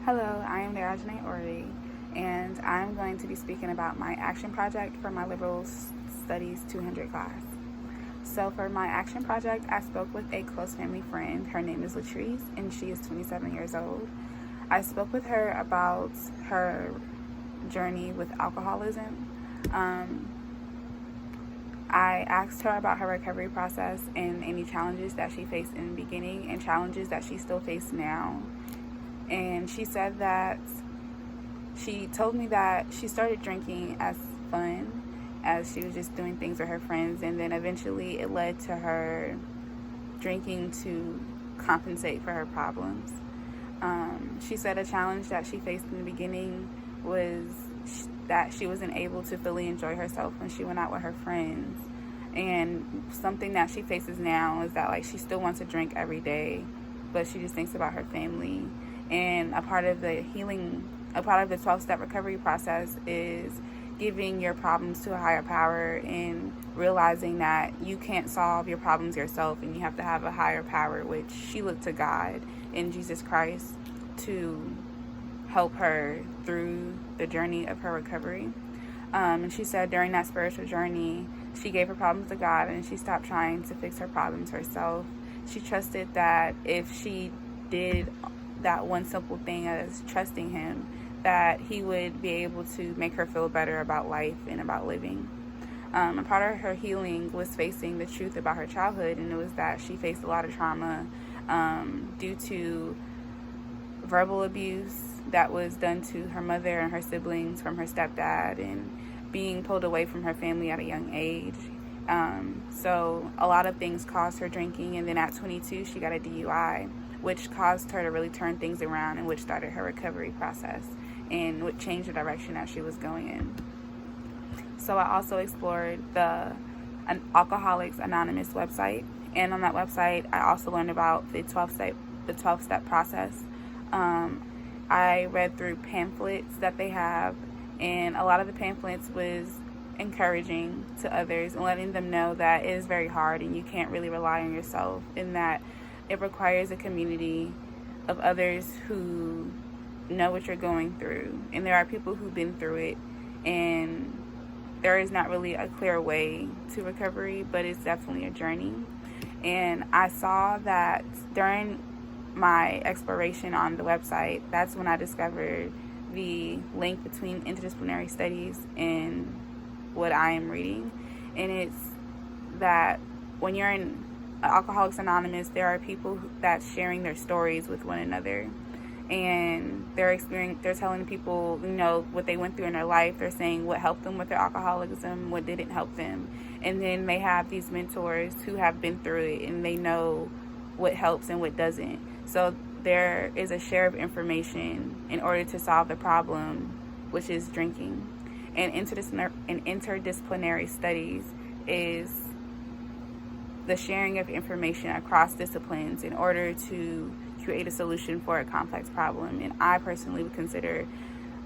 Hello, I am Dejanae Ori, and I'm going to be speaking about my action project for my Liberal Studies 200 class. So for my action project, I spoke with a close family friend. Her name is Latrice, and she is 27 years old. I spoke with her about her journey with alcoholism. I asked her about her recovery process and any challenges that she faced in the beginning and challenges that she still faces now. And she said that she told me that she started drinking as fun, as she was just doing things with her friends, and then eventually it led to her drinking to compensate for her problems. She said a challenge that she faced in the beginning was that she wasn't able to fully enjoy herself when she went out with her friends. And something that she faces now is that she still wants to drink every day, but she just thinks about her family. And a part of the 12-step recovery process is giving your problems to a higher power and realizing that you can't solve your problems yourself and you have to have a higher power, which she looked to God in Jesus Christ to help her through the journey of her recovery. And she said during that spiritual journey, she gave her problems to God and she stopped trying to fix her problems herself. She trusted that if she did that one simple thing as trusting Him, that He would be able to make her feel better about life and about living. A part of her healing was facing the truth about her childhood, and it was that she faced a lot of trauma due to verbal abuse that was done to her mother and her siblings from her stepdad, and being pulled away from her family at a young age. So a lot of things caused her drinking, and then at 22 she got a DUI, which caused her to really turn things around and which started her recovery process and which changed the direction that she was going in. So I also explored the Alcoholics Anonymous website, and on that website I also learned about the 12-step process. I read through pamphlets that they have, and a lot of the pamphlets was encouraging to others and letting them know that it is very hard and you can't really rely on yourself, and that it requires a community of others who know what you're going through. And there are people who've been through it, and there is not really a clear way to recovery, but it's definitely a journey. And I saw that during my exploration on the website, that's when I discovered the link between interdisciplinary studies and what I am reading. And it's that when you're in Alcoholics Anonymous, there are people that's sharing their stories with one another, and they're telling people, what they went through in their life. They're saying what helped them with their alcoholism, what didn't help them, and then they have these mentors who have been through it and they know what helps and what doesn't. So there is a share of information in order to solve the problem, which is drinking. And interdisciplinary studies is the sharing of information across disciplines in order to create a solution for a complex problem. And I personally would consider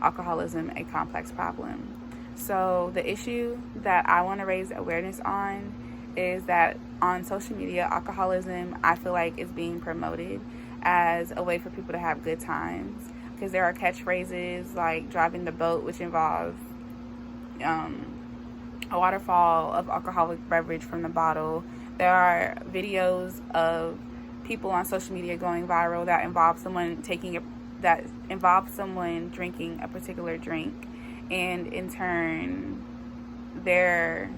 alcoholism a complex problem. So the issue that I want to raise awareness on is that on social media, alcoholism, I feel like, is being promoted as a way for people to have good times, because there are catchphrases like driving the boat, which involves a waterfall of alcoholic beverage from the bottle. There are videos of people on social media going viral that involve someone drinking a particular drink, and in turn they're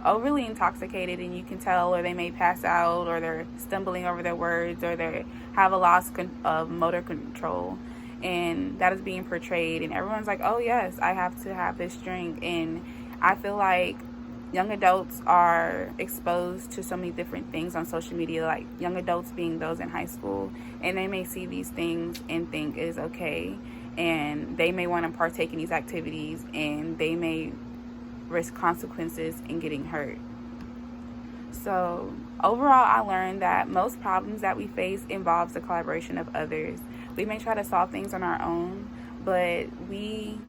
overly intoxicated, and you can tell, or they may pass out, or they're stumbling over their words, or they have a loss of motor control, and that is being portrayed, and everyone's like, oh yes, I have to have this drink. And I feel like young adults are exposed to so many different things on social media, like young adults being those in high school, and they may see these things and think it is okay, and they may want to partake in these activities, and they may risk consequences in getting hurt. So overall, I learned that most problems that we face involves the collaboration of others. We may try to solve things on our own, but we